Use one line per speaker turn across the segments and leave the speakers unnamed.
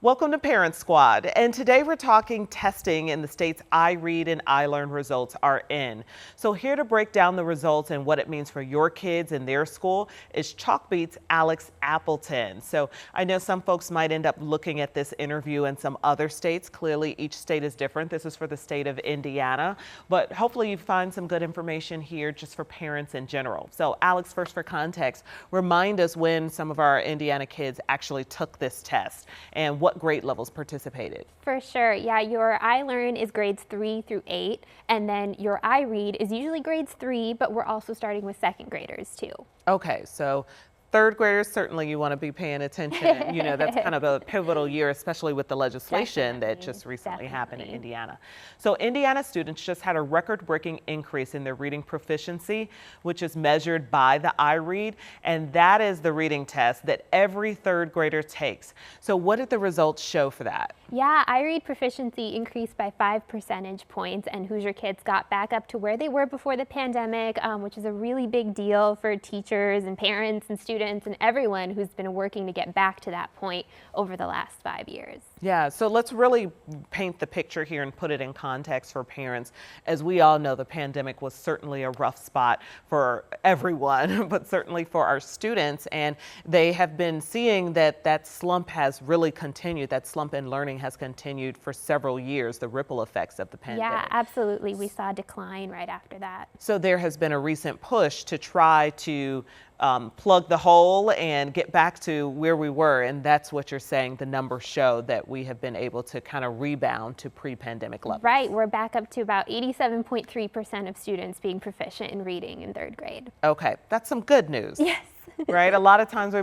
Welcome to Parent Squad, and today we're talking testing in the states IREAD and ILEARN results are in. So here to break down the results and what it means for your kids and their school is Chalkbeat's Aleks Appleton. So I know some folks might end up looking at this interview in some other states. Clearly each state is different. This is for the state of Indiana, but hopefully you find some good information here just for parents in general. So Aleks, first for context, remind us when some of our Indiana kids actually took this test and what grade levels participated.
For sure, yeah, your ILEARN is grades 3 through 8, and then your IREAD is usually grades 3, but we're also starting with second graders too.
Okay, so third graders, certainly you want to be paying attention. You know, that's kind of a pivotal year, especially with the legislation that just recently happened in Indiana. So Indiana students just had a record-breaking increase in their reading proficiency, which is measured by the IREAD, and that is the reading test that every third grader takes. So what did the results show for that?
Yeah, IREAD proficiency increased by 5 percentage points, and Hoosier kids got back up to where they were before the pandemic, which is a really big deal for teachers and parents and students and everyone who's been working to get back to that point over the last 5 years.
Yeah, so let's really paint the picture here and put it in context for parents. As we all know, the pandemic was certainly a rough spot for everyone, but certainly for our students. And they have been seeing that that slump has really continued. That slump in learning has continued for several years, the ripple effects of the pandemic.
Yeah, absolutely. We saw a decline right after that.
So there has been a recent push to try to plug the hole and get back to where we were, and that's what you're saying. The numbers show that we have been able to kind of rebound to pre-pandemic levels.
Right, we're back up to about 87.3% of students being proficient in reading in third grade.
Okay, that's some good news.
Yes.
Right? A lot of times we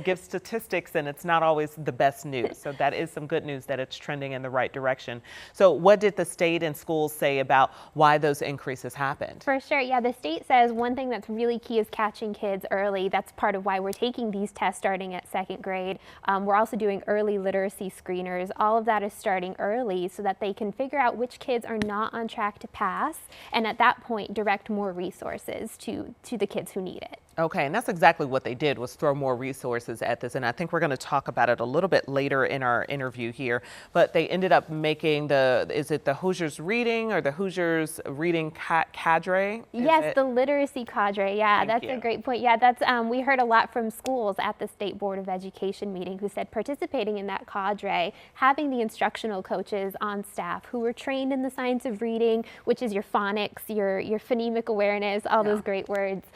give statistics and it's not always the best news. So that is some good news that it's trending in the right direction. So what did the state and schools say about why those increases happened?
For sure. Yeah, the state says one thing that's really key is catching kids early. That's part of why we're taking these tests starting at second grade. We're also doing early literacy screeners. All of that is starting early so that they can figure out which kids are not on track to pass, and at that point direct more resources to the kids who need it.
Okay, and that's exactly what they did, was throw more resources at this, and I think we're going to talk about it a little bit later in our interview here, but they ended up making is it the Hoosiers Reading or the Hoosiers Reading Cadre?
Yes, the literacy cadre, yeah, that's a great point. Yeah, that's we heard a lot from schools at the State Board of Education meeting who said participating in that cadre, having the instructional coaches on staff who were trained in the science of reading, which is your phonics, your phonemic awareness, all those great words,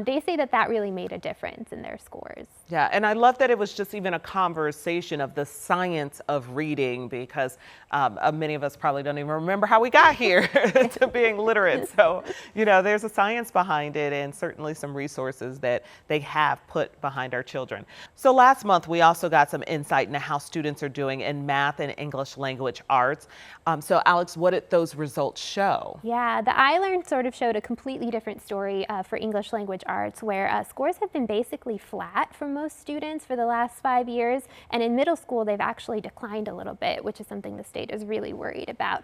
they say that really made a difference in their scores.
Yeah, and I love that it was just even a conversation of the science of reading, because many of us probably don't even remember how we got here to being literate. So, you know, there's a science behind it and certainly some resources that they have put behind our children. So last month, we also got some insight into how students are doing in math and English language arts. So Aleks, what did those results show?
Yeah, the ILEARN sort of showed a completely different story for English language arts, where scores have been basically flat for most students for the last 5 years, and in middle school they've actually declined a little bit, which is something the state is really worried about.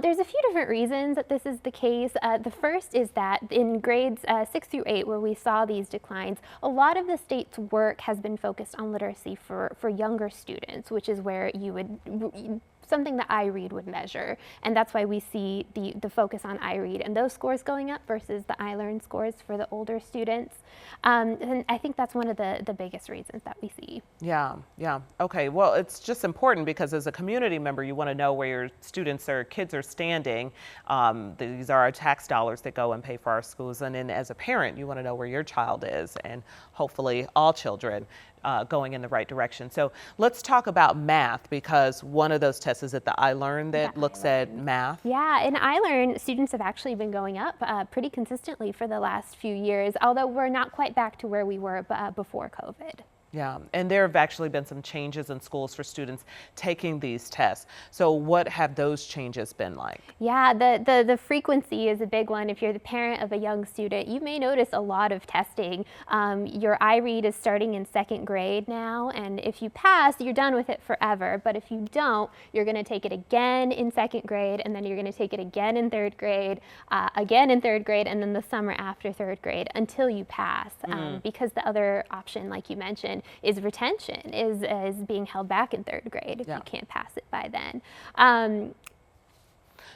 There's a few different reasons that this is the case. The first is that in grades 6 through 8, where we saw these declines, a lot of the state's work has been focused on literacy for younger students, which is where you would something that IREAD would measure, and that's why we see the focus on IREAD and those scores going up versus the ILEARN scores for the older students. And I think that's one of the biggest reasons that we see.
Yeah. Okay, well, it's just important because as a community member, you want to know where your students or kids are standing. These are our tax dollars that go and pay for our schools, and then as a parent, you want to know where your child is, and hopefully all children going in the right direction. So let's talk about math, because one of those tests is at the ILEARN that looks at math.
Yeah, in ILEARN, students have actually been going up pretty consistently for the last few years, although we're not quite back to where we were before COVID.
Yeah, and there have actually been some changes in schools for students taking these tests. So what have those changes been like?
Yeah, the frequency is a big one. If you're the parent of a young student, you may notice a lot of testing. Your IREAD is starting in second grade now, and if you pass, you're done with it forever. But if you don't, you're going to take it again in second grade, and then you're going to take it again in third grade, and then the summer after third grade until you pass. Because the other option, like you mentioned, is retention, is being held back in 3rd grade if
Yeah.
you can't pass it by then.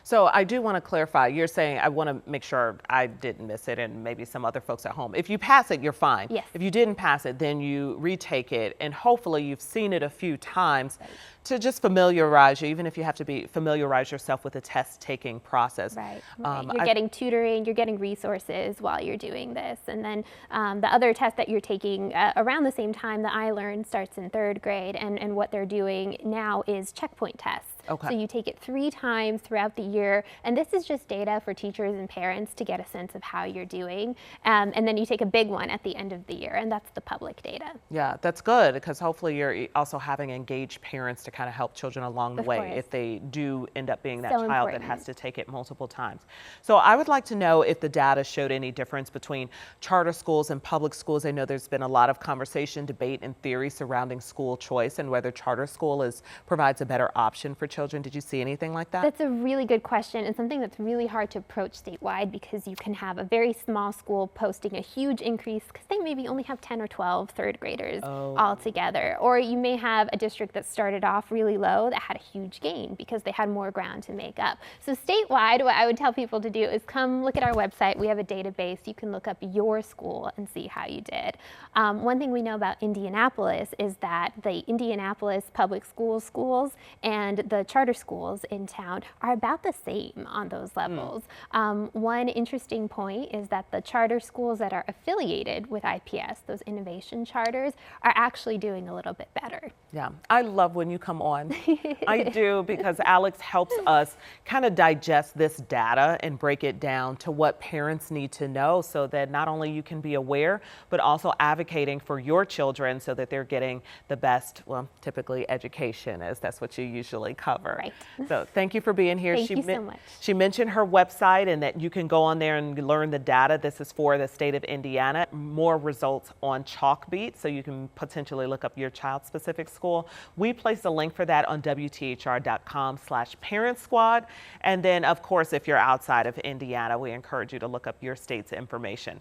So I do want to clarify, you're saying, I want to make sure I didn't miss it and maybe some other folks at home. If you pass it, you're fine.
Yes.
If you didn't pass it, then you retake it, and hopefully you've seen it a few times to just familiarize you, even if you have to familiarize yourself with the test taking process.
Right. You're getting tutoring, you're getting resources while you're doing this. And then the other test that you're taking around the same time, the ILEARN starts in 3rd grade, and what they're doing now is checkpoint tests.
Okay.
So you take it 3 times throughout the year, and this is just data for teachers and parents to get a sense of how you're doing. And then you take a big one at the end of the year, and that's the public data.
Yeah, that's good, because hopefully you're also having engaged parents to kind of help children along the way if they do end up being that child that has to take it multiple times. So I would like to know if the data showed any difference between charter schools and public schools. I know there's been a lot of conversation, debate, and theory surrounding school choice and whether charter school provides a better option for children. Did you see anything like that?
That's a really good question, and something that's really hard to approach statewide, because you can have a very small school posting a huge increase because they maybe only have 10 or 12 3rd graders all together. Or you may have a district that started off really low that had a huge gain because they had more ground to make up. So statewide, what I would tell people to do is come look at our website. We have a database. You can look up your school and see how you did. One thing we know about Indianapolis is that the Indianapolis public schools and the charter schools in town are about the same on those levels. One interesting point is that the charter schools that are affiliated with IPS, those innovation charters, are actually doing a little bit better.
Yeah, I love when you come on. I do, because Aleks helps us kind of digest this data and break it down to what parents need to know, so that not only you can be aware, but also advocating for your children so that they're getting the best, well, typically education, as that's what you usually cover.
Right.
So thank you for being here.
Thank you so much.
She mentioned her website and that you can go on there and learn the data. This is for the state of Indiana. More results on Chalkbeat, so you can potentially look up your child-specific school. We placed a link for that on WTHR.com/Parent Squad. And then, of course, if you're outside of Indiana, we encourage you to look up your state's information.